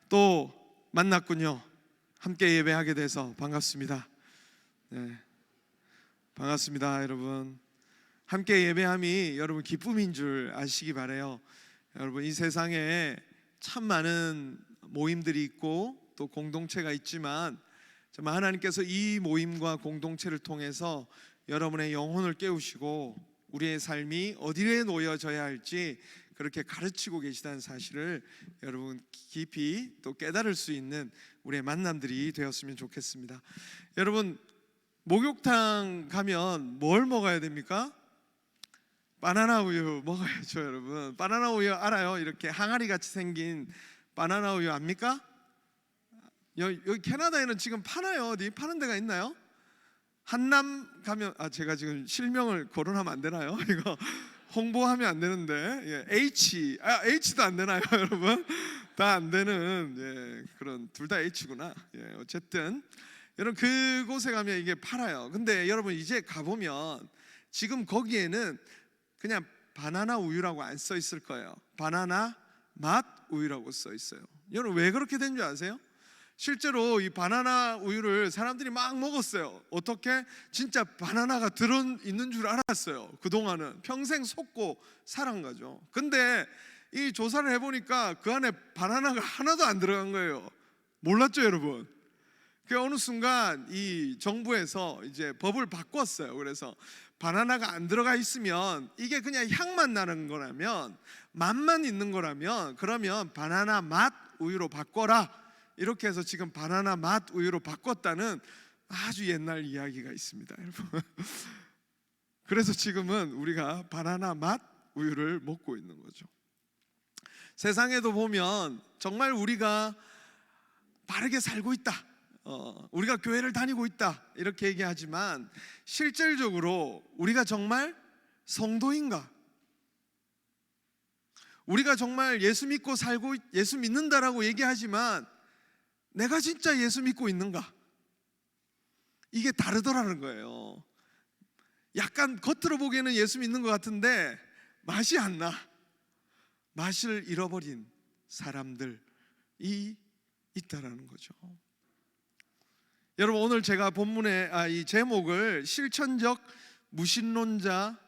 또 만났군요. 함께 예배하게 돼서 반갑습니다. 네, 반갑습니다, 여러분. 함께 예배함이 여러분 기쁨인 줄 아시기 바라요. 여러분, 이 세상에 참 많은 모임들이 있고 또 공동체가 있지만 정말 하나님께서 이 모임과 공동체를 통해서 여러분의 영혼을 깨우시고 우리의 삶이 어디에 놓여져야 할지 그렇게 가르치고 계시다는 사실을 여러분 깊이 또 깨달을 수 있는 우리의 만남들이 되었으면 좋겠습니다. 여러분, 목욕탕 가면 뭘 먹어야 됩니까? 바나나 우유 먹어야죠. 여러분, 바나나 우유 알아요? 이렇게 항아리 같이 생긴 바나나 우유 압니까? 여기 캐나다에는 지금 파나요? 어디 파는 데가 있나요? 한남 가면 제가 지금 실명을 거론하면 안 되나요? 이거 홍보하면 안 되는데 H도 안 되나요? 여러분, 다 안 되는 그런 둘 다 H구나. 어쨌든 여러분, 그곳에 가면 이게 팔아요. 근데 여러분, 이제 가보면 지금 거기에는 그냥 바나나 우유라고 안 써 있을 거예요. 바나나 맛 우유라고 써 있어요. 여러분, 왜 그렇게 된 줄 아세요? 실제로 이 바나나 우유를 사람들이 막 먹었어요. 어떻게? 진짜 바나나가 들어있는 줄 알았어요. 그동안은 평생 속고 살은 거죠. 근데 이 조사를 해보니까 그 안에 바나나가 하나도 안 들어간 거예요. 몰랐죠, 여러분? 그 어느 순간 이 정부에서 이제 법을 바꿨어요. 그래서 바나나가 안 들어가 있으면 이게 그냥 향만 나는 거라면, 맛만 있는 거라면, 그러면 바나나 맛 우유로 바꿔라, 이렇게 해서 지금 바나나 맛 우유로 바꿨다는 아주 옛날 이야기가 있습니다, 여러분. 그래서 지금은 우리가 바나나 맛 우유를 먹고 있는 거죠. 세상에도 보면 정말 우리가 바르게 살고 있다, 우리가 교회를 다니고 있다, 이렇게 얘기하지만 실질적으로 우리가 정말 성도인가? 우리가 정말 예수 믿고 살고, 예수 믿는다라고 얘기하지만 내가 진짜 예수 믿고 있는가? 이게 다르더라는 거예요. 약간 겉으로 보기에는 예수 믿는 것 같은데 맛이 안 나. 맛을 잃어버린 사람들이 있다라는 거죠. 여러분, 오늘 제가 본문의 이 제목을 실천적 무신론자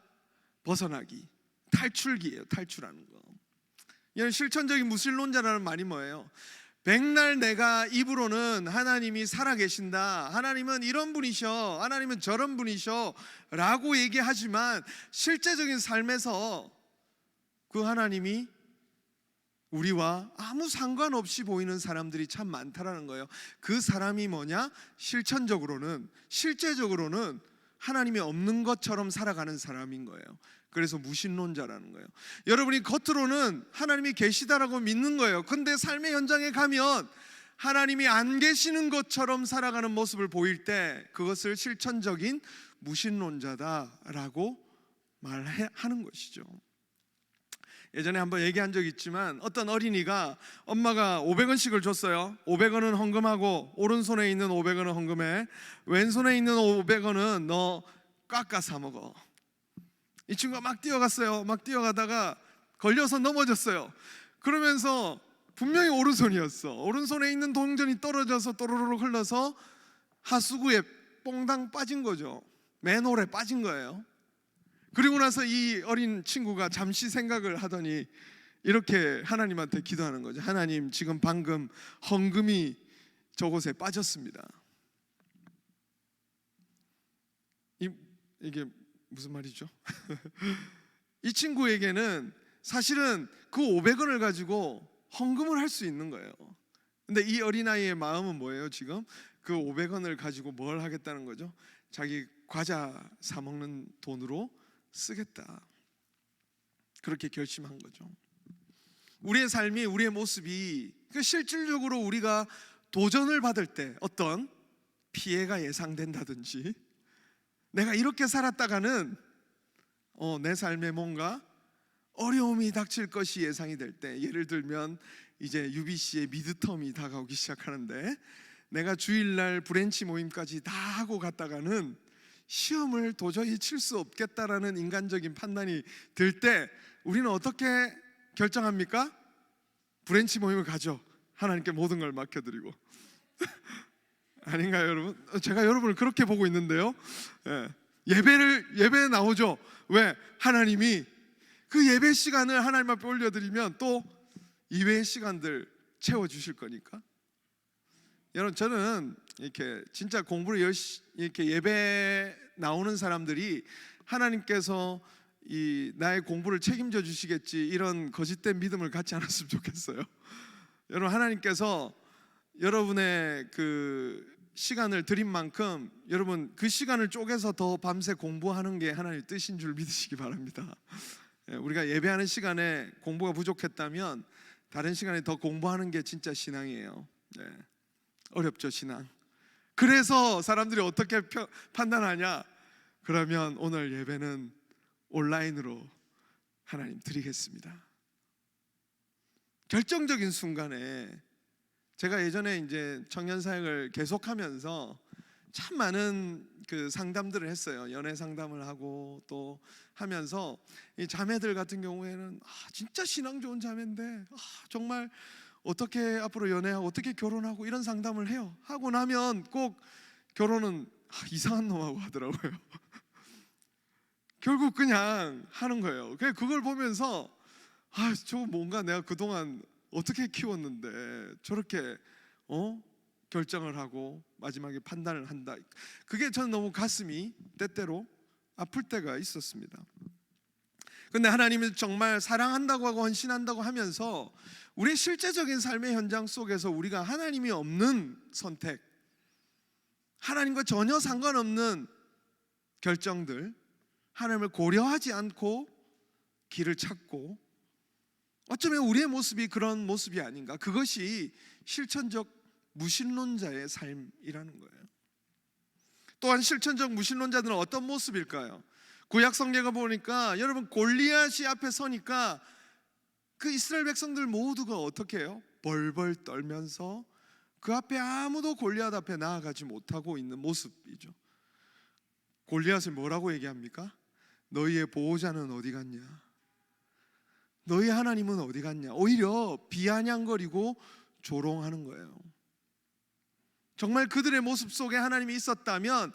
벗어나기, 탈출기예요. 탈출하는 거. 이런 실천적인 무신론자라는 말이 뭐예요? 백날 내가 입으로는 하나님이 살아계신다, 하나님은 이런 분이셔, 하나님은 저런 분이셔 라고 얘기하지만 실제적인 삶에서 그 하나님이 우리와 아무 상관없이 보이는 사람들이 참 많다라는 거예요. 그 사람이 뭐냐? 실천적으로는, 실제적으로는 하나님이 없는 것처럼 살아가는 사람인 거예요. 그래서 무신론자라는 거예요. 여러분이 겉으로는 하나님이 계시다라고 믿는 거예요. 근데 삶의 현장에 가면 하나님이 안 계시는 것처럼 살아가는 모습을 보일 때 그것을 실천적인 무신론자다라고 말하는 것이죠. 예전에 한번 얘기한 적 있지만 어떤 어린이가 엄마가 500원씩을 줬어요. 500원은 헌금하고 오른손에 있는 500원은 헌금해, 왼손에 있는 500원은 너 깎아 사 먹어. 이 친구가 막 뛰어갔어요. 막 뛰어가다가 걸려서 넘어졌어요. 그러면서 분명히 오른손이었어. 오른손에 있는 동전이 떨어져서 또르르 흘러서 하수구에 뽕당 빠진 거죠. 맨홀에 빠진 거예요. 그리고 나서 이 어린 친구가 잠시 생각을 하더니 이렇게 하나님한테 기도하는 거죠. 하나님, 지금 방금 헌금이 저곳에 빠졌습니다. 이게 무슨 말이죠? 이 친구에게는 사실은 그 500원을 가지고 헌금을 할 수 있는 거예요. 근데 이 어린아이의 마음은 뭐예요? 지금 그 500원을 가지고 뭘 하겠다는 거죠? 자기 과자 사 먹는 돈으로 쓰겠다, 그렇게 결심한 거죠. 우리의 삶이, 우리의 모습이 실질적으로 우리가 도전을 받을 때 어떤 피해가 예상된다든지, 내가 이렇게 살았다가는 내 삶에 뭔가 어려움이 닥칠 것이 예상이 될 때, 예를 들면 이제 UBC의 미드텀이 다가오기 시작하는데 내가 주일날 브랜치 모임까지 다 하고 갔다가는 시험을 도저히 칠 수 없겠다라는 인간적인 판단이 들 때 우리는 어떻게 결정합니까? 브랜치 모임을 가죠. 하나님께 모든 걸 맡겨드리고 아닌가요, 여러분? 제가 여러분을 그렇게 보고 있는데요. 예배에 나오죠. 왜? 하나님이 그 예배 시간을 하나님 앞에 올려드리면 또 이외의 시간들 채워주실 거니까. 여러분, 저는 이렇게 진짜 공부를 이렇게 예배 나오는 사람들이 하나님께서 나의 공부를 책임져 주시겠지, 이런 거짓된 믿음을 갖지 않았으면 좋겠어요. 여러분, 하나님께서 여러분의 그 시간을 드린 만큼 여러분 그 시간을 쪼개서 더 밤새 공부하는 게 하나님의 뜻인 줄 믿으시기 바랍니다. 우리가 예배하는 시간에 공부가 부족했다면 다른 시간에 더 공부하는 게 진짜 신앙이에요. 어렵죠, 신앙. 그래서 사람들이 어떻게 판단하냐? 그러면 오늘 예배는 온라인으로 하나님 드리겠습니다. 결정적인 순간에 제가 예전에 이제 청년 사역을 계속하면서 참 많은 그 상담들을 했어요. 연애 상담을 하고 또 하면서 이 자매들 같은 경우에는 진짜 신앙 좋은 자매인데 정말 어떻게 앞으로 연애하고 어떻게 결혼하고 이런 상담을 해요. 하고 나면 꼭 결혼은 이상한 놈하고 하더라고요. 결국 그냥 하는 거예요. 그걸 보면서 저거 뭔가 내가 그동안 어떻게 키웠는데 저렇게 결정을 하고 마지막에 판단을 한다. 그게 저는 너무 가슴이 때때로 아플 때가 있었습니다. 근데 하나님은 정말 사랑한다고 하고 헌신한다고 하면서 우리의 실제적인 삶의 현장 속에서 우리가 하나님이 없는 선택, 하나님과 전혀 상관없는 결정들, 하나님을 고려하지 않고 길을 찾고, 어쩌면 우리의 모습이 그런 모습이 아닌가. 그것이 실천적 무신론자의 삶이라는 거예요. 또한 실천적 무신론자들은 어떤 모습일까요? 구약 성경을 보니까 여러분, 골리앗이 앞에 서니까 그 이스라엘 백성들 모두가 어떻게 해요? 벌벌 떨면서 그 앞에 아무도 골리앗 앞에 나아가지 못하고 있는 모습이죠. 골리앗을 뭐라고 얘기합니까? 너희의 보호자는 어디 갔냐? 너희 하나님은 어디 갔냐? 오히려 비아냥거리고 조롱하는 거예요. 정말 그들의 모습 속에 하나님이 있었다면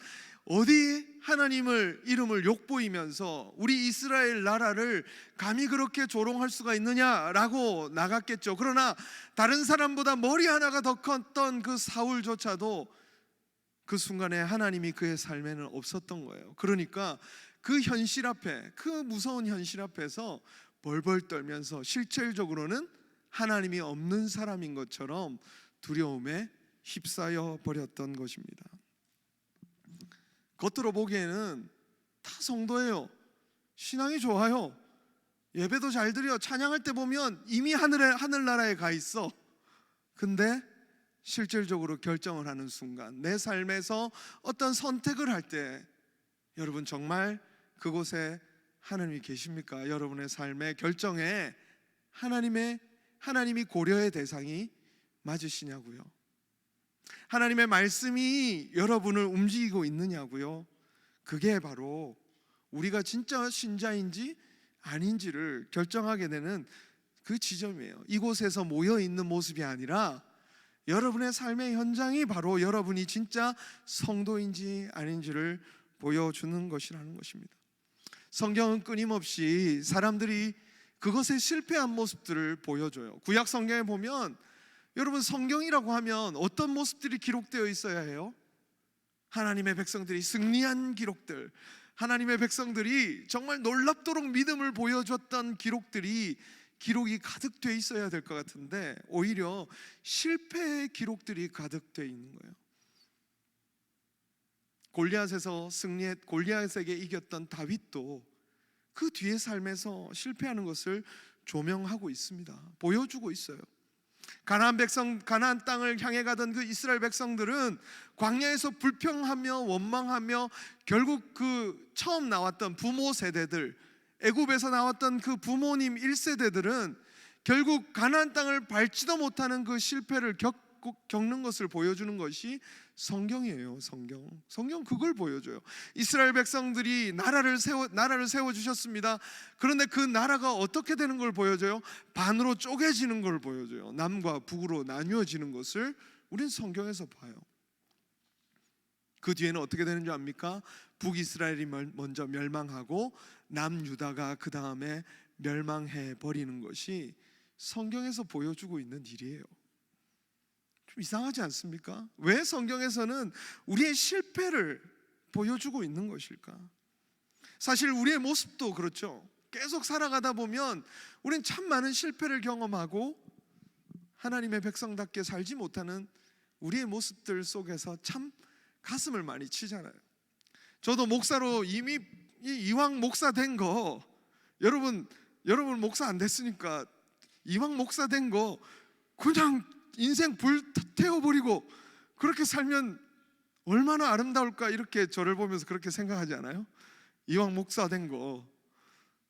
어디 하나님을 이름을 욕보이면서 우리 이스라엘 나라를 감히 그렇게 조롱할 수가 있느냐라고 나갔겠죠. 그러나 다른 사람보다 머리 하나가 더 컸던 그 사울조차도 그 순간에 하나님이 그의 삶에는 없었던 거예요. 그러니까 그 현실 앞에, 그 무서운 현실 앞에서 벌벌 떨면서 실질적으로는 하나님이 없는 사람인 것처럼 두려움에 휩싸여 버렸던 것입니다. 겉으로 보기에는 다 성도예요. 신앙이 좋아요. 예배도 잘 드려. 찬양할 때 보면 이미 하늘나라에 가 있어. 근데 실질적으로 결정을 하는 순간, 내 삶에서 어떤 선택을 할 때 여러분 정말 그곳에 하나님이 계십니까? 여러분의 삶의 결정에 하나님이 고려의 대상이 맞으시냐고요? 하나님의 말씀이 여러분을 움직이고 있느냐고요? 그게 바로 우리가 진짜 신자인지 아닌지를 결정하게 되는 그 지점이에요. 이곳에서 모여 있는 모습이 아니라 여러분의 삶의 현장이 바로 여러분이 진짜 성도인지 아닌지를 보여주는 것이라는 것입니다. 성경은 끊임없이 사람들이 그것에 실패한 모습들을 보여줘요. 구약 성경에 보면 여러분, 성경이라고 하면 어떤 모습들이 기록되어 있어야 해요? 하나님의 백성들이 승리한 기록들, 하나님의 백성들이 정말 놀랍도록 믿음을 보여줬던 기록이 가득 돼 있어야 될 것 같은데 오히려 실패의 기록들이 가득 돼 있는 거예요. 골리앗에게 이겼던 다윗도 그 뒤의 삶에서 실패하는 것을 조명하고 있습니다. 보여주고 있어요. 가나안 땅을 향해 가던 그 이스라엘 백성들은 광야에서 불평하며 원망하며 결국 그 처음 나왔던 부모 세대들, 애굽에서 나왔던 그 부모님 1세대들은 결국 가나안 땅을 밟지도 못하는 그 실패를 겪는 것을 보여주는 것이 성경이에요. 성경 그걸 보여줘요. 이스라엘 백성들이 나라를 세워 주셨습니다. 그런데 그 나라가 어떻게 되는 걸 보여줘요? 반으로 쪼개지는 걸 보여줘요. 남과 북으로 나뉘어지는 것을 우린 성경에서 봐요. 그 뒤에는 어떻게 되는 줄 압니까? 북이스라엘이 먼저 멸망하고 남유다가 그 다음에 멸망해 버리는 것이 성경에서 보여주고 있는 일이에요. 좀 이상하지 않습니까? 왜 성경에서는 우리의 실패를 보여주고 있는 것일까? 사실 우리의 모습도 그렇죠. 계속 살아가다 보면 우린 참 많은 실패를 경험하고 하나님의 백성답게 살지 못하는 우리의 모습들 속에서 참 가슴을 많이 치잖아요. 저도 목사로 이왕 목사 된 거, 여러분 목사 안 됐으니까 이왕 목사 된 거 그냥 인생 불태워버리고 그렇게 살면 얼마나 아름다울까, 이렇게 저를 보면서 그렇게 생각하지 않아요? 이왕 목사 된 거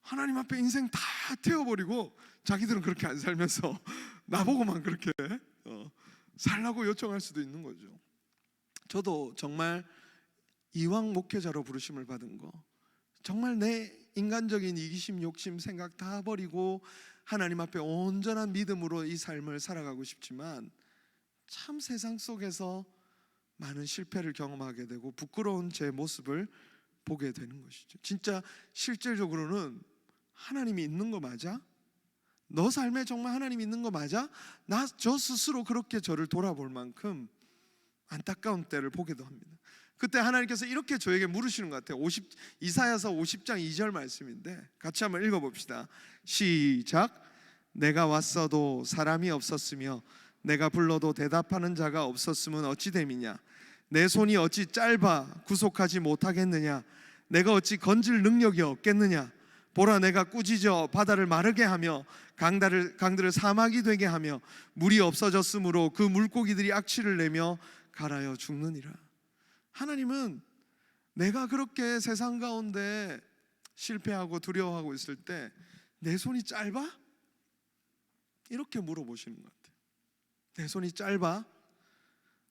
하나님 앞에 인생 다 태워버리고, 자기들은 그렇게 안 살면서 나보고만 그렇게 살라고 요청할 수도 있는 거죠. 저도 정말 이왕 목회자로 부르심을 받은 거, 정말 내 인간적인 이기심, 욕심, 생각 다 버리고 하나님 앞에 온전한 믿음으로 이 삶을 살아가고 싶지만 참 세상 속에서 많은 실패를 경험하게 되고 부끄러운 제 모습을 보게 되는 것이죠. 진짜 실질적으로는 하나님이 있는 거 맞아? 너 삶에 정말 하나님이 있는 거 맞아? 저 스스로 그렇게 저를 돌아볼 만큼 안타까운 때를 보기도 합니다. 그때 하나님께서 이렇게 저에게 물으시는 것 같아요. 이사야서 50장 2절 말씀인데 같이 한번 읽어봅시다. 시작. 내가 왔어도 사람이 없었으며 내가 불러도 대답하는 자가 없었으면 어찌 됨이냐. 내 손이 어찌 짧아 구속하지 못하겠느냐. 내가 어찌 건질 능력이 없겠느냐. 보라, 내가 꾸짖어 바다를 마르게 하며 강들을 사막이 되게 하며 물이 없어졌으므로 그 물고기들이 악취를 내며 갈아여 죽느니라. 하나님은 내가 그렇게 세상 가운데 실패하고 두려워하고 있을 때 내 손이 짧아? 이렇게 물어보시는 것 같아요. 내 손이 짧아?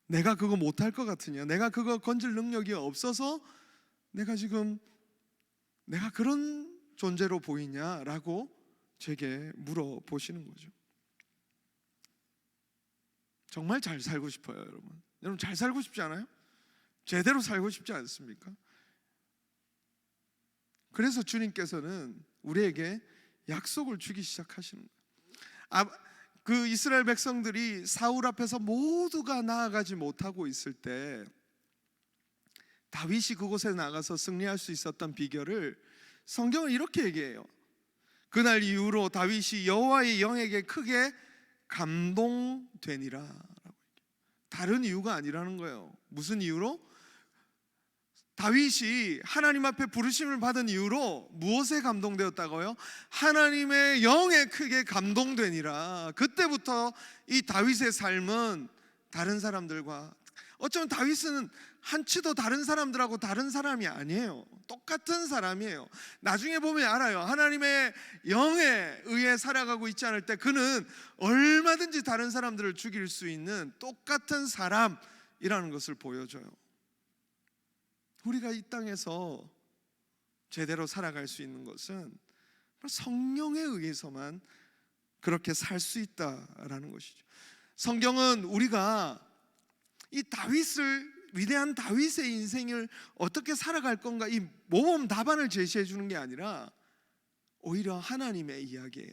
내가 그거 못할 것 같으냐? 내가 그거 건질 능력이 없어서 내가 그런 존재로 보이냐라고 제게 물어보시는 거죠. 정말 잘 살고 싶어요, 여러분. 여러분 잘 살고 싶지 않아요? 제대로 살고 싶지 않습니까? 그래서 주님께서는 우리에게 약속을 주기 시작하시는 거예요. 그 이스라엘 백성들이 사울 앞에서 모두가 나아가지 못하고 있을 때 다윗이 그곳에 나가서 승리할 수 있었던 비결을 성경은 이렇게 얘기해요. 그날 이후로 다윗이 여호와의 영에게 크게 감동되니라. 다른 이유가 아니라는 거예요. 무슨 이유로? 다윗이 하나님 앞에 부르심을 받은 이유로 무엇에 감동되었다고요? 하나님의 영에 크게 감동되니라. 그때부터 이 다윗의 삶은 다른 사람들과, 어쩌면 다윗은 한치도 다른 사람들하고 다른 사람이 아니에요. 똑같은 사람이에요. 나중에 보면 알아요. 하나님의 영에 의해 살아가고 있지 않을 때 그는 얼마든지 다른 사람들을 죽일 수 있는 똑같은 사람이라는 것을 보여줘요. 우리가 이 땅에서 제대로 살아갈 수 있는 것은 성령에 의해서만 그렇게 살 수 있다라는 것이죠. 성경은 우리가 이 위대한 다윗의 인생을 어떻게 살아갈 건가, 이 모범 답안을 제시해 주는 게 아니라 오히려 하나님의 이야기예요.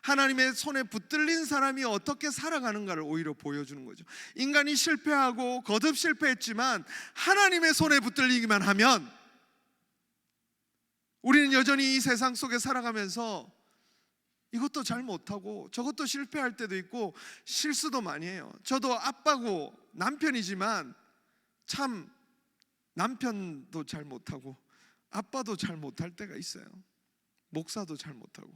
하나님의 손에 붙들린 사람이 어떻게 살아가는가를 오히려 보여주는 거죠. 인간이 실패하고 거듭 실패했지만 하나님의 손에 붙들리기만 하면 우리는 여전히 이 세상 속에 살아가면서 이것도 잘 못하고 저것도 실패할 때도 있고 실수도 많이 해요. 저도 아빠고 남편이지만 참 남편도 잘 못하고 아빠도 잘 못할 때가 있어요. 목사도 잘 못하고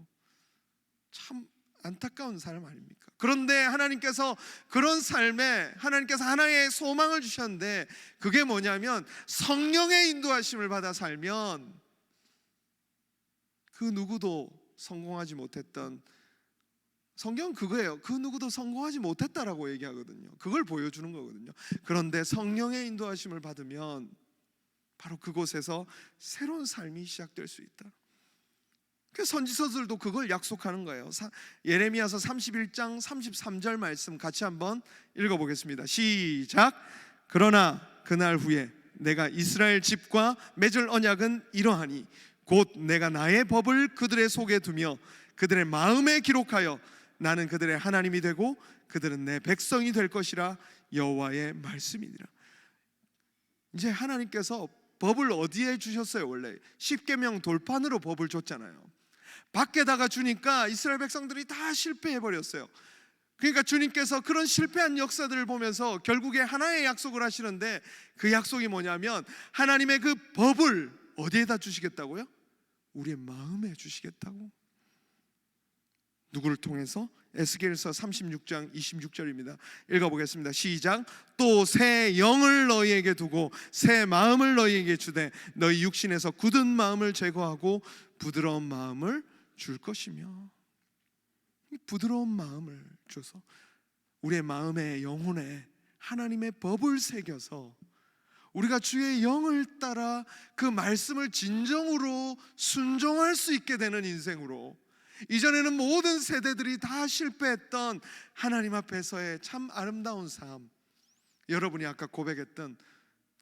참 안타까운 사람 아닙니까? 그런데 하나님께서 그런 삶에 하나님께서 하나의 소망을 주셨는데 그게 뭐냐면 성령의 인도하심을 받아 살면 그 누구도 성공하지 못했던 성경은 그거예요. 그 누구도 성공하지 못했다라고 얘기하거든요. 그걸 보여주는 거거든요. 그런데 성령의 인도하심을 받으면 바로 그곳에서 새로운 삶이 시작될 수 있다. 그 선지서들도 그걸 약속하는 거예요. 예레미야서 31장 33절 말씀 같이 한번 읽어보겠습니다. 시작. 그러나 그날 후에 내가 이스라엘 집과 맺을 언약은 이러하니 곧 내가 나의 법을 그들의 속에 두며 그들의 마음에 기록하여 나는 그들의 하나님이 되고 그들은 내 백성이 될 것이라 여호와의 말씀이니라. 이제 하나님께서 법을 어디에 주셨어요? 원래 십계명 돌판으로 법을 줬잖아요. 밖에다가 주니까 이스라엘 백성들이 다 실패해버렸어요. 그러니까 주님께서 그런 실패한 역사들을 보면서 결국에 하나의 약속을 하시는데, 그 약속이 뭐냐면 하나님의 그 법을 어디에다 주시겠다고요? 우리의 마음에 주시겠다고. 누구를 통해서? 에스겔서 36장 26절입니다. 읽어보겠습니다. 시작. 또 새 영을 너희에게 두고 새 마음을 너희에게 주되 너희 육신에서 굳은 마음을 제거하고 부드러운 마음을 줄 것이며. 부드러운 마음을 줘서 우리의 마음에, 영혼에 하나님의 법을 새겨서 우리가 주의 영을 따라 그 말씀을 진정으로 순종할 수 있게 되는 인생으로, 이전에는 모든 세대들이 다 실패했던 하나님 앞에서의 참 아름다운 삶, 여러분이 아까 고백했던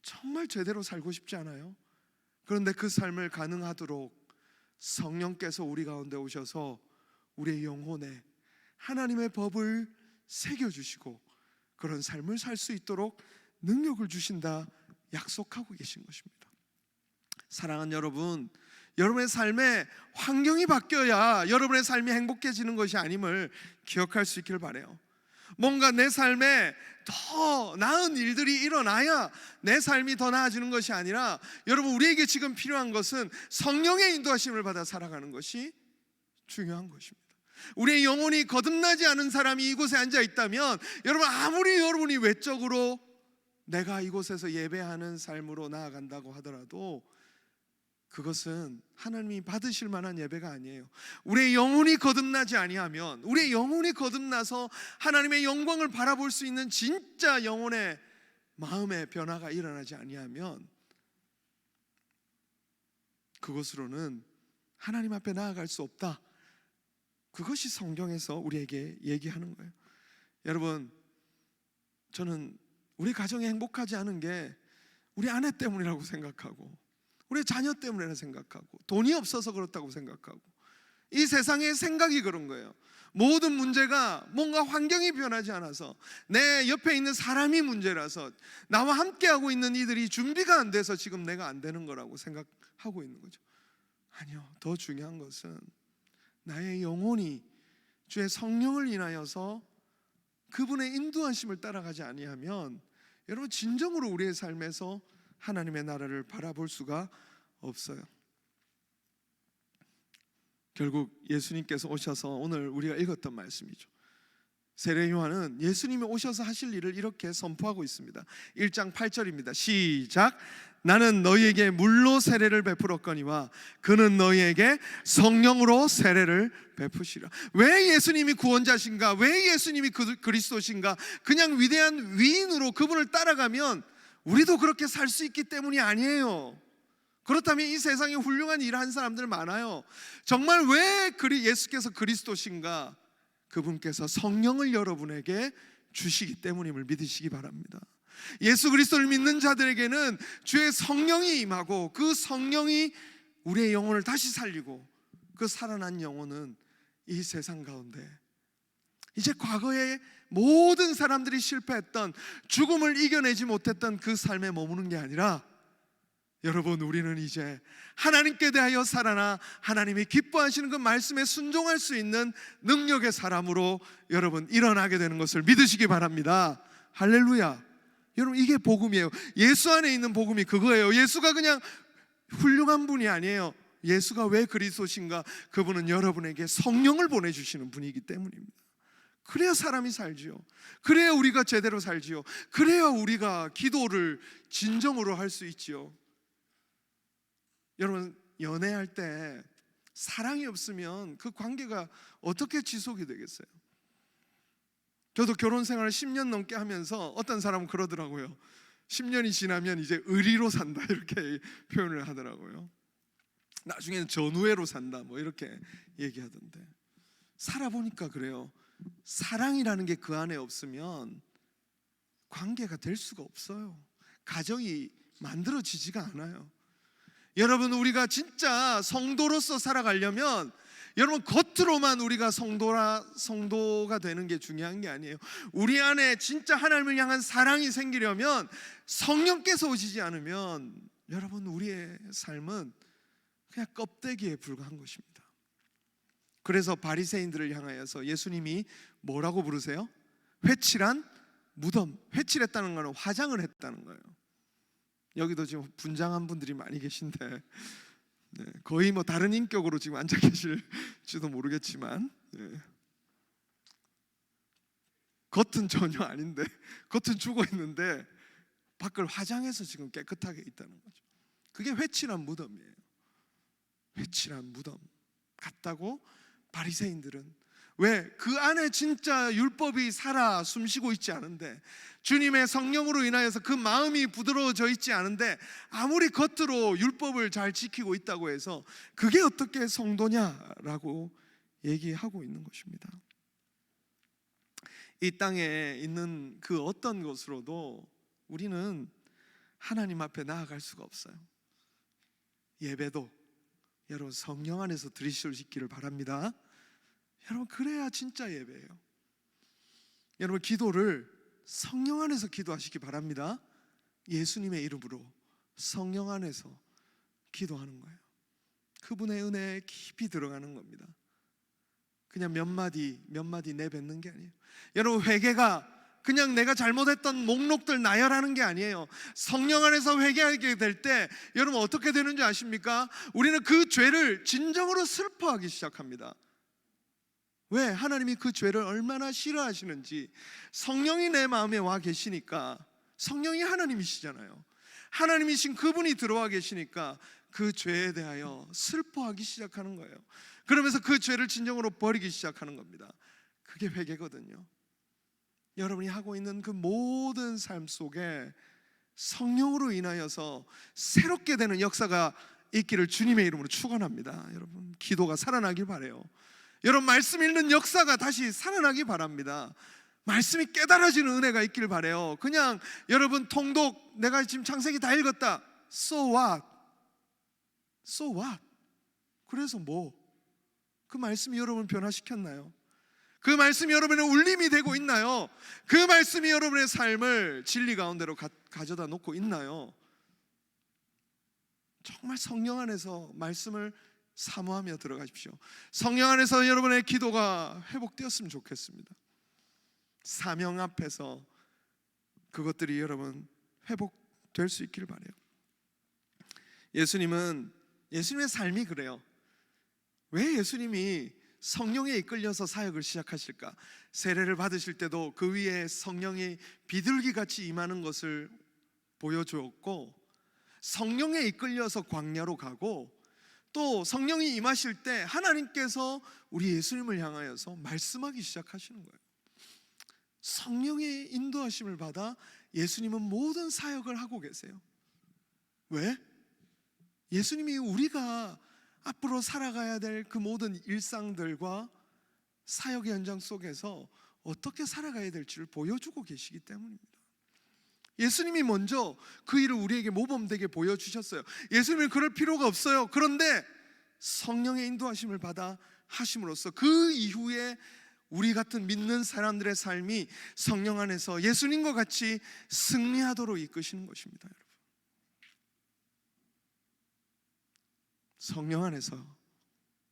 정말 제대로 살고 싶지 않아요? 그런데 그 삶을 가능하도록 성령께서 우리 가운데 오셔서 우리의 영혼에 하나님의 법을 새겨주시고 그런 삶을 살 수 있도록 능력을 주신다 약속하고 계신 것입니다. 사랑하는 여러분, 여러분의 삶에 환경이 바뀌어야 여러분의 삶이 행복해지는 것이 아님을 기억할 수 있기를 바라요. 뭔가 내 삶에 더 나은 일들이 일어나야 내 삶이 더 나아지는 것이 아니라, 여러분, 우리에게 지금 필요한 것은 성령의 인도하심을 받아 살아가는 것이 중요한 것입니다. 우리의 영혼이 거듭나지 않은 사람이 이곳에 앉아 있다면, 여러분, 아무리 여러분이 외적으로 내가 이곳에서 예배하는 삶으로 나아간다고 하더라도 그것은 하나님이 받으실 만한 예배가 아니에요. 우리의 영혼이 거듭나지 아니하면, 우리의 영혼이 거듭나서 하나님의 영광을 바라볼 수 있는 진짜 영혼의 마음의 변화가 일어나지 아니하면 그것으로는 하나님 앞에 나아갈 수 없다. 그것이 성경에서 우리에게 얘기하는 거예요. 여러분, 저는 우리 가정이 행복하지 않은 게 우리 아내 때문이라고 생각하고, 우리 자녀 때문이라 생각하고, 돈이 없어서 그렇다고 생각하고, 이 세상의 생각이 그런 거예요. 모든 문제가 뭔가 환경이 변하지 않아서, 내 옆에 있는 사람이 문제라서, 나와 함께하고 있는 이들이 준비가 안 돼서 지금 내가 안 되는 거라고 생각하고 있는 거죠. 아니요, 더 중요한 것은 나의 영혼이 주의 성령을 인하여서 그분의 인도하심을 따라가지 아니하면, 여러분, 진정으로 우리의 삶에서 하나님의 나라를 바라볼 수가 없어요. 결국 예수님께서 오셔서 오늘 우리가 읽었던 말씀이죠. 세례 요한은 예수님이 오셔서 하실 일을 이렇게 선포하고 있습니다. 1장 8절입니다. 시작. 나는 너희에게 물로 세례를 베풀었거니와 그는 너희에게 성령으로 세례를 베푸시라. 왜 예수님이 구원자신가? 왜 예수님이 그리스도신가? 그냥 위대한 위인으로 그분을 따라가면 우리도 그렇게 살 수 있기 때문이 아니에요. 그렇다면 이 세상에 훌륭한 일을 한 사람들 많아요. 정말 왜 예수께서 그리스도신가? 그분께서 성령을 여러분에게 주시기 때문임을 믿으시기 바랍니다. 예수 그리스도를 믿는 자들에게는 주의 성령이 임하고, 그 성령이 우리의 영혼을 다시 살리고, 그 살아난 영혼은 이 세상 가운데 이제 과거에 모든 사람들이 실패했던, 죽음을 이겨내지 못했던 그 삶에 머무는 게 아니라, 여러분, 우리는 이제 하나님께 대하여 살아나 하나님이 기뻐하시는 그 말씀에 순종할 수 있는 능력의 사람으로 여러분 일어나게 되는 것을 믿으시기 바랍니다. 할렐루야. 여러분, 이게 복음이에요. 예수 안에 있는 복음이 그거예요. 예수가 그냥 훌륭한 분이 아니에요. 예수가 왜 그리스도신가? 그분은 여러분에게 성령을 보내주시는 분이기 때문입니다. 그래야 사람이 살지요. 그래야 우리가 제대로 살지요. 그래야 우리가 기도를 진정으로 할 수 있지요. 여러분, 연애할 때 사랑이 없으면 그 관계가 어떻게 지속이 되겠어요? 저도 결혼 생활을 10년 넘게 하면서 어떤 사람은 그러더라고요. 10년이 지나면 이제 의리로 산다 이렇게 표현을 하더라고요. 나중에는 전우회로 산다 뭐 이렇게 얘기하던데, 살아보니까 그래요. 사랑이라는 게 그 안에 없으면 관계가 될 수가 없어요. 가정이 만들어지지가 않아요. 여러분, 우리가 진짜 성도로서 살아가려면 여러분 겉으로만 우리가 성도가 되는 게 중요한 게 아니에요. 우리 안에 진짜 하나님을 향한 사랑이 생기려면 성령께서 오시지 않으면 여러분 우리의 삶은 그냥 껍데기에 불과한 것입니다. 그래서 바리새인들을 향하여서 예수님이 뭐라고 부르세요? 회칠한 무덤. 회칠했다는 것은 화장을 했다는 거예요. 여기도 지금 분장한 분들이 많이 계신데 거의 뭐 다른 인격으로 지금 앉아 계실지도 모르겠지만 겉은 전혀 아닌데, 겉은 죽어 있는데 밖을 화장해서 지금 깨끗하게 있다는 거죠. 그게 회칠한 무덤이에요. 회칠한 무덤 같다고 바리새인들은. 왜? 그 안에 진짜 율법이 살아 숨쉬고 있지 않은데, 주님의 성령으로 인하여서 그 마음이 부드러워져 있지 않은데 아무리 겉으로 율법을 잘 지키고 있다고 해서 그게 어떻게 성도냐라고 얘기하고 있는 것입니다. 이 땅에 있는 그 어떤 것으로도 우리는 하나님 앞에 나아갈 수가 없어요. 예배도 여러분 성령 안에서 드리실 수 있기를 바랍니다. 여러분, 그래야 진짜 예배예요. 여러분, 기도를 성령 안에서 기도하시기 바랍니다. 예수님의 이름으로 성령 안에서 기도하는 거예요. 그분의 은혜에 깊이 들어가는 겁니다. 그냥 몇 마디 내뱉는 게 아니에요. 여러분, 회개가 그냥 내가 잘못했던 목록들 나열하는 게 아니에요. 성령 안에서 회개하게 될 때 여러분 어떻게 되는지 아십니까? 우리는 그 죄를 진정으로 슬퍼하기 시작합니다. 왜? 하나님이 그 죄를 얼마나 싫어하시는지. 성령이 내 마음에 와 계시니까, 성령이 하나님이시잖아요. 하나님이신 그분이 들어와 계시니까 그 죄에 대하여 슬퍼하기 시작하는 거예요. 그러면서 그 죄를 진정으로 버리기 시작하는 겁니다. 그게 회개거든요. 여러분이 하고 있는 그 모든 삶 속에 성령으로 인하여서 새롭게 되는 역사가 있기를 주님의 이름으로 축원합니다. 여러분, 기도가 살아나길 바라요. 여러분, 말씀 읽는 역사가 다시 살아나기 바랍니다. 말씀이 깨달아지는 은혜가 있길 바라요. 그냥 여러분 통독, 내가 지금 창세기 다 읽었다. So what? So what? 그래서 뭐? 그 말씀이 여러분을 변화시켰나요? 그 말씀이 여러분의 울림이 되고 있나요? 그 말씀이 여러분의 삶을 진리 가운데로 가져다 놓고 있나요? 정말 성령 안에서 말씀을 사모하며 들어가십시오. 성령 안에서 여러분의 기도가 회복되었으면 좋겠습니다. 사명 앞에서 그것들이 여러분 회복될 수 있기를 바라요. 예수님의 삶이 그래요. 왜 예수님이 성령에 이끌려서 사역을 시작하실까? 세례를 받으실 때도 그 위에 성령이 비둘기같이 임하는 것을 보여주었고, 성령에 이끌려서 광야로 가고, 또 성령이 임하실 때 하나님께서 우리 예수님을 향하여서 말씀하기 시작하시는 거예요. 성령의 인도하심을 받아 예수님은 모든 사역을 하고 계세요. 왜? 예수님이 우리가 앞으로 살아가야 될 그 모든 일상들과 사역의 현장 속에서 어떻게 살아가야 될지를 보여주고 계시기 때문입니다. 예수님이 먼저 그 일을 우리에게 모범되게 보여주셨어요. 예수님은 그럴 필요가 없어요. 그런데 성령의 인도하심을 받아 하심으로써 그 이후에 우리 같은 믿는 사람들의 삶이 성령 안에서 예수님과 같이 승리하도록 이끄시는 것입니다. 여러분, 성령 안에서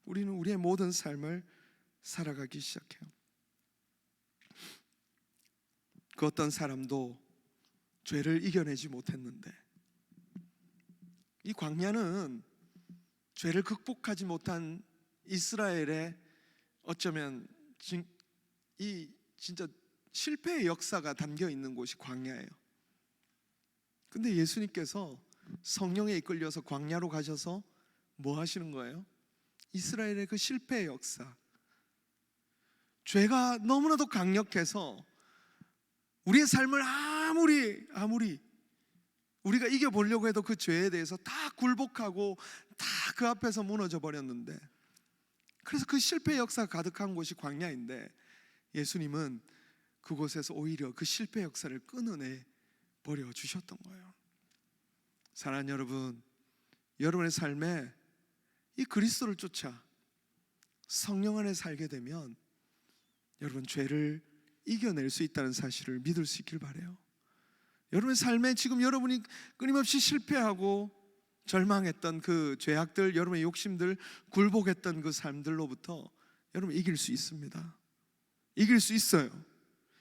우리는 우리의 모든 삶을 살아가기 시작해요. 그 어떤 사람도 죄를 이겨내지 못했는데, 이 광야는 죄를 극복하지 못한 이스라엘의 어쩌면 이 진짜 실패의 역사가 담겨 있는 곳이 광야예요. 근데 예수님께서 성령에 이끌려서 광야로 가셔서 뭐 하시는 거예요? 이스라엘의 그 실패의 역사, 죄가 너무나도 강력해서 우리의 삶을 아무리 우리가 이겨보려고 해도 그 죄에 대해서 다 굴복하고 다 그 앞에서 무너져 버렸는데, 그래서 그 실패 역사가 가득한 곳이 광야인데 예수님은 그곳에서 오히려 그 실패 역사를 끊어내 버려 주셨던 거예요. 사랑하는 여러분, 여러분의 삶에 이 그리스도를 쫓아 성령 안에 살게 되면 여러분 죄를 이겨낼 수 있다는 사실을 믿을 수 있길 바라요. 여러분의 삶에 지금 여러분이 끊임없이 실패하고 절망했던 그 죄악들, 여러분의 욕심들, 굴복했던 그 삶들로부터 여러분 이길 수 있습니다. 이길 수 있어요.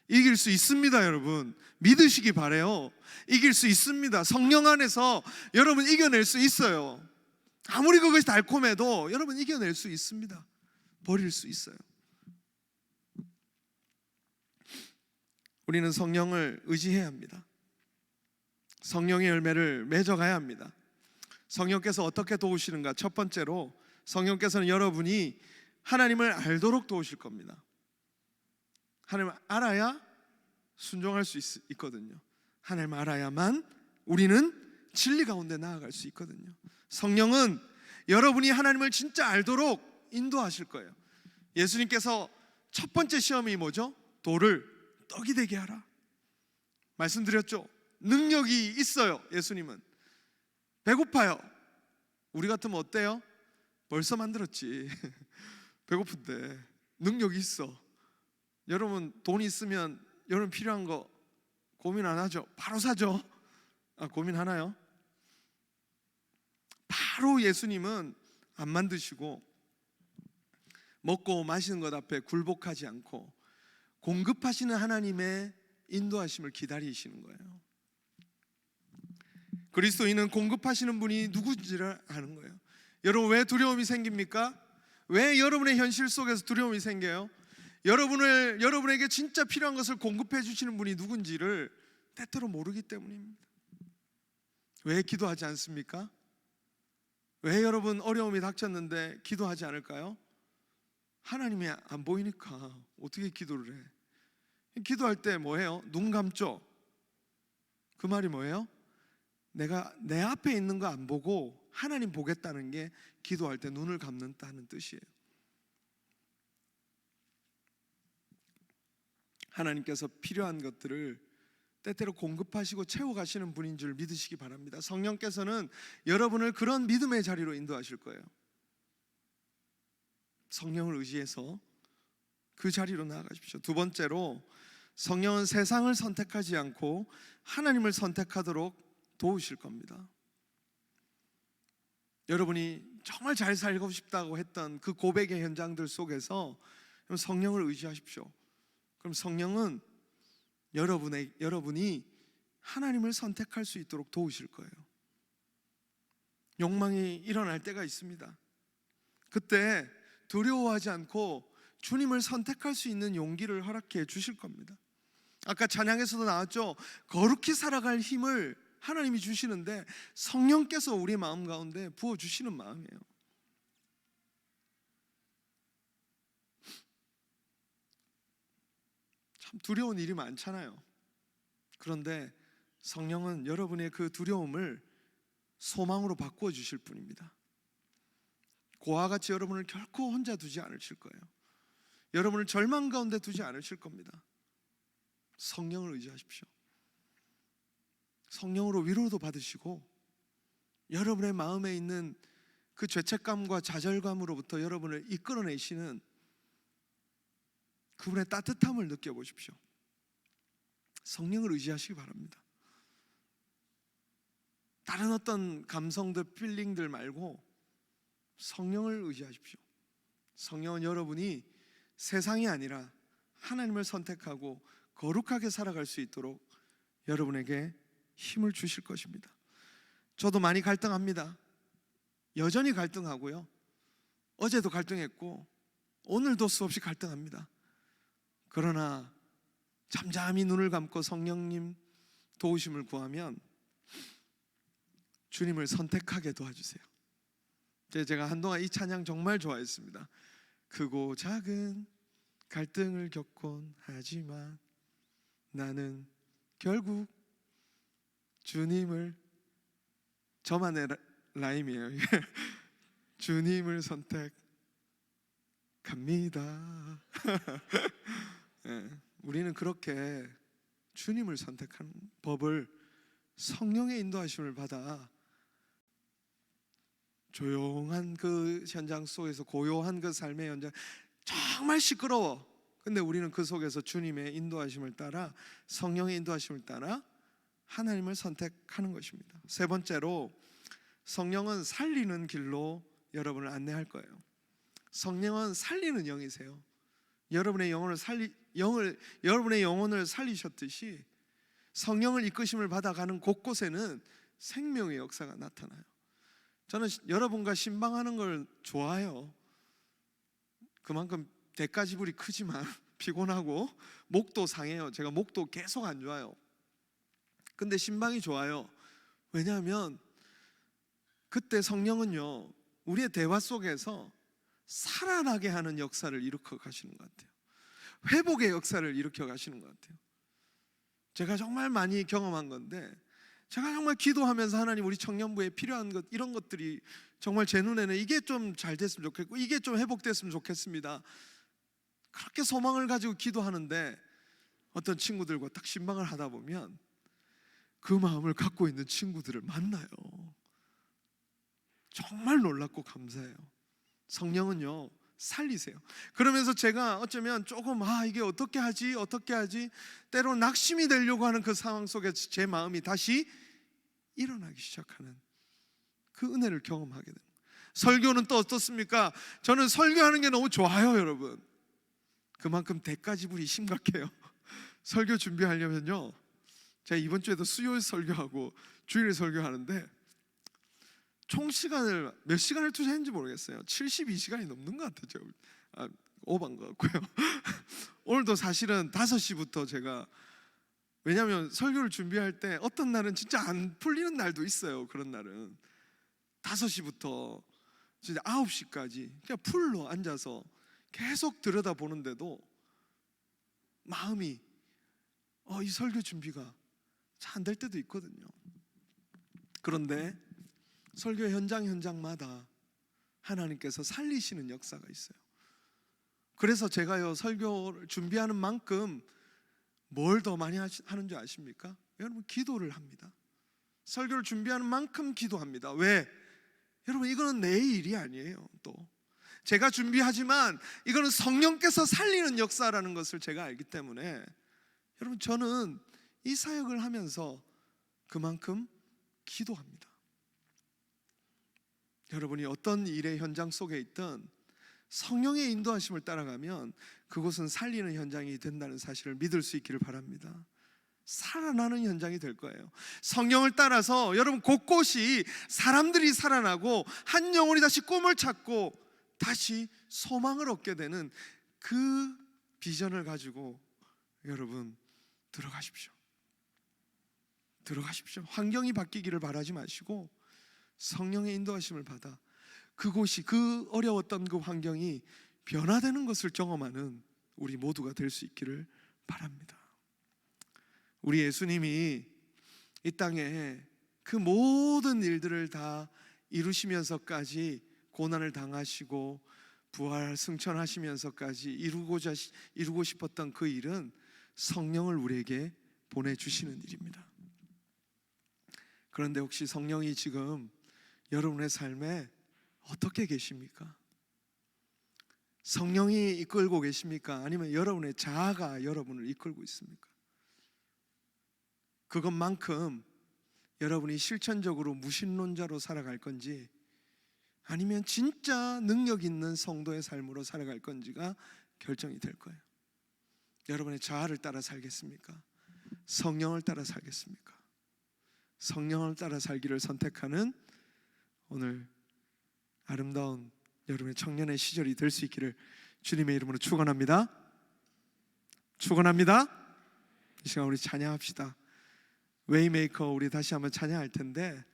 이길 수 있습니다. 여러분 믿으시기 바라요. 이길 수 있습니다. 성령 안에서 여러분 이겨낼 수 있어요. 아무리 그것이 달콤해도 여러분 이겨낼 수 있습니다. 버릴 수 있어요. 우리는 성령을 의지해야 합니다. 성령의 열매를 맺어가야 합니다. 성령께서 어떻게 도우시는가? 첫 번째로 성령께서는 여러분이 하나님을 알도록 도우실 겁니다. 하나님을 알아야 순종할 수 있거든요. 하나님을 알아야만 우리는 진리 가운데 나아갈 수 있거든요. 성령은 여러분이 하나님을 진짜 알도록 인도하실 거예요. 예수님께서 첫 번째 시험이 뭐죠? 돌을 떡이 되게 하라 말씀드렸죠. 능력이 있어요. 예수님은 배고파요. 우리 같으면 어때요? 벌써 만들었지. 배고픈데 능력이 있어. 여러분 돈 있으면 여러분 필요한 거 고민 안 하죠? 바로 사죠. 고민하나요? 바로 예수님은 안 만드시고 먹고 마시는 것 앞에 굴복하지 않고 공급하시는 하나님의 인도하심을 기다리시는 거예요. 그리스도인은 공급하시는 분이 누구인지를 아는 거예요. 여러분 왜 두려움이 생깁니까? 왜 여러분의 현실 속에서 두려움이 생겨요? 여러분에게 진짜 필요한 것을 공급해 주시는 분이 누군지를 때때로 모르기 때문입니다. 왜 기도하지 않습니까? 왜 여러분 어려움이 닥쳤는데 기도하지 않을까요? 하나님이 안 보이니까 어떻게 기도를 해? 기도할 때 뭐해요? 눈 감죠? 그 말이 뭐예요? 내가 내 앞에 있는 거 안 보고 하나님 보겠다는 게 기도할 때 눈을 감는다는 뜻이에요. 하나님께서 필요한 것들을 때때로 공급하시고 채워가시는 분인 줄 믿으시기 바랍니다. 성령께서는 여러분을 그런 믿음의 자리로 인도하실 거예요. 성령을 의지해서 그 자리로 나아가십시오. 두 번째로 성령은 세상을 선택하지 않고 하나님을 선택하도록 도우실 겁니다. 여러분이 정말 잘 살고 싶다고 했던 그 고백의 현장들 속에서 성령을 의지하십시오. 그럼 성령은 여러분이 하나님을 선택할 수 있도록 도우실 거예요. 욕망이 일어날 때가 있습니다. 그때 두려워하지 않고 주님을 선택할 수 있는 용기를 허락해 주실 겁니다. 아까 찬양에서도 나왔죠. 거룩히 살아갈 힘을 하나님이 주시는데 성령께서 우리 마음 가운데 부어주시는 마음이에요. 참 두려운 일이 많잖아요. 그런데 성령은 여러분의 그 두려움을 소망으로 바꾸어 주실 분입니다. 고와 같이 여러분을 결코 혼자 두지 않으실 거예요. 여러분을 절망 가운데 두지 않으실 겁니다. 성령을 의지하십시오. 성령으로 위로도 받으시고 여러분의 마음에 있는 그 죄책감과 좌절감으로부터 여러분을 이끌어내시는 그분의 따뜻함을 느껴보십시오. 성령을 의지하시기 바랍니다. 다른 어떤 감성들, 필링들 말고 성령을 의지하십시오. 성령은 여러분이 세상이 아니라 하나님을 선택하고 거룩하게 살아갈 수 있도록 여러분에게 힘을 주실 것입니다. 저도 많이 갈등합니다. 여전히 갈등하고요. 어제도 갈등했고 오늘도 수없이 갈등합니다. 그러나 잠잠히 눈을 감고 성령님 도우심을 구하면 주님을 선택하게 도와주세요. 제가 한동안 이 찬양 정말 좋아했습니다. 크고 작은 갈등을 겪곤 하지만 나는 결국 주님을, 저만의 라임이에요. 주님을 선택합니다. 예, 우리는 그렇게 주님을 선택하는 법을 성령의 인도하심을 받아 조용한 그 현장 속에서, 고요한 그 삶의 현장, 정말 시끄러워. 근데 우리는 그 속에서 주님의 인도하심을 따라, 성령의 인도하심을 따라 하나님을 선택하는 것입니다. 세 번째로, 성령은 살리는 길로 여러분을 안내할 거예요. 성령은 살리는 영이세요. 여러분의 영혼을 살리셨듯이 성령을 이끄심을 받아가는 곳곳에는 생명의 역사가 나타나요. 저는 여러분과 신방하는 걸 좋아해요. 그만큼 대가지불이 크지만 피곤하고 목도 상해요. 제가 목도 계속 안 좋아요. 근데 신방이 좋아요. 왜냐하면 그때 성령은요, 우리의 대화 속에서 살아나게 하는 역사를 일으켜 가시는 것 같아요. 회복의 역사를 일으켜 가시는 것 같아요. 제가 정말 많이 경험한 건데, 제가 정말 기도하면서 하나님, 우리 청년부에 필요한 것, 이런 것들이 정말 제 눈에는 이게 좀 잘 됐으면 좋겠고 이게 좀 회복됐으면 좋겠습니다. 그렇게 소망을 가지고 기도하는데 어떤 친구들과 딱 신방을 하다 보면 그 마음을 갖고 있는 친구들을 만나요. 정말 놀랍고 감사해요. 성령은요, 살리세요. 그러면서 제가 어쩌면 조금 이게 어떻게 하지 때로는 낙심이 되려고 하는 그 상황 속에서 제 마음이 다시 일어나기 시작하는 그 은혜를 경험하게 됩니다. 설교는 또 어떻습니까? 저는 설교하는 게 너무 좋아요, 여러분. 그만큼 대가지불이 심각해요. 설교 준비하려면요, 제가 이번 주에도 수요일 설교하고 주일 설교하는데 총 시간을 몇 시간을 투자했는지 모르겠어요. 72시간이 넘는 것 같아요. 오반 것 같고요. 오늘도 사실은 5시부터 제가, 왜냐하면 설교를 준비할 때 어떤 날은 진짜 안 풀리는 날도 있어요. 그런 날은 5시부터 진짜 9시까지 그냥 풀로 앉아서 계속 들여다보는데도 마음이 이 설교 준비가 잘 안 될 때도 있거든요. 그런데 설교 현장마다 하나님께서 살리시는 역사가 있어요. 그래서 제가요, 설교를 준비하는 만큼 뭘 더 많이 하는 줄 아십니까? 여러분, 기도를 합니다. 설교를 준비하는 만큼 기도합니다. 왜? 여러분, 이거는 내 일이 아니에요. 또 제가 준비하지만 이거는 성령께서 살리는 역사라는 것을 제가 알기 때문에, 여러분, 저는 이 사역을 하면서 그만큼 기도합니다. 여러분이 어떤 일의 현장 속에 있든 성령의 인도하심을 따라가면 그곳은 살리는 현장이 된다는 사실을 믿을 수 있기를 바랍니다. 살아나는 현장이 될 거예요. 성령을 따라서 여러분, 곳곳이 사람들이 살아나고 한 영혼이 다시 꿈을 찾고 다시 소망을 얻게 되는 그 비전을 가지고 여러분 들어가십시오. 환경이 바뀌기를 바라지 마시고 성령의 인도하심을 받아 그곳이, 그 어려웠던 그 환경이 변화되는 것을 경험하는 우리 모두가 될 수 있기를 바랍니다. 우리 예수님이 이 땅에 그 모든 일들을 다 이루시면서까지, 고난을 당하시고 부활 승천하시면서까지 이루고 싶었던 그 일은 성령을 우리에게 보내주시는 일입니다. 그런데 혹시 성령이 지금 여러분의 삶에 어떻게 계십니까? 성령이 이끌고 계십니까? 아니면 여러분의 자아가 여러분을 이끌고 있습니까? 그것만큼 여러분이 실천적으로 무신론자로 살아갈 건지, 아니면 진짜 능력 있는 성도의 삶으로 살아갈 건지가 결정이 될 거예요. 여러분의 자아를 따라 살겠습니까? 성령을 따라 살겠습니까? 성령을 따라 살기를 선택하는 오늘 아름다운 여러분의 청년의 시절이 될 수 있기를 주님의 이름으로 축원합니다. 이 시간 우리 찬양합시다. 웨이메이커 우리 다시 한번 찬양할 텐데,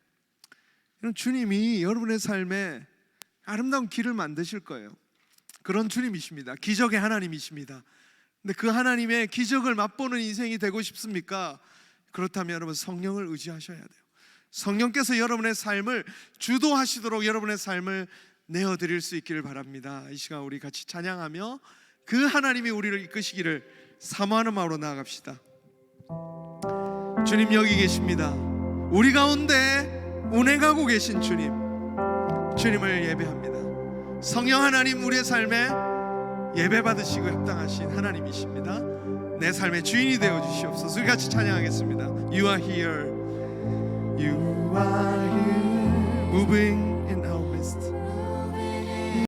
주님이 여러분의 삶에 아름다운 길을 만드실 거예요. 그런 주님이십니다. 기적의 하나님이십니다. 근데 그 하나님의 기적을 맛보는 인생이 되고 싶습니까? 그렇다면 여러분 성령을 의지하셔야 돼요. 성령께서 여러분의 삶을 주도하시도록 여러분의 삶을 내어드릴 수 있기를 바랍니다. 이 시간 우리 같이 찬양하며 그 하나님이 우리를 이끄시기를 사모하는 마음으로 나아갑시다. 주님 여기 계십니다. 우리 가운데 운행하고 계신 주님, 주님을 예배합니다. 성령 하나님, 우리의 삶에 예배받으시고 합당하신 하나님이십니다. 내 삶의 주인이 되어 주시옵소서. 우리 같이 찬양하겠습니다. You are here, You are here, moving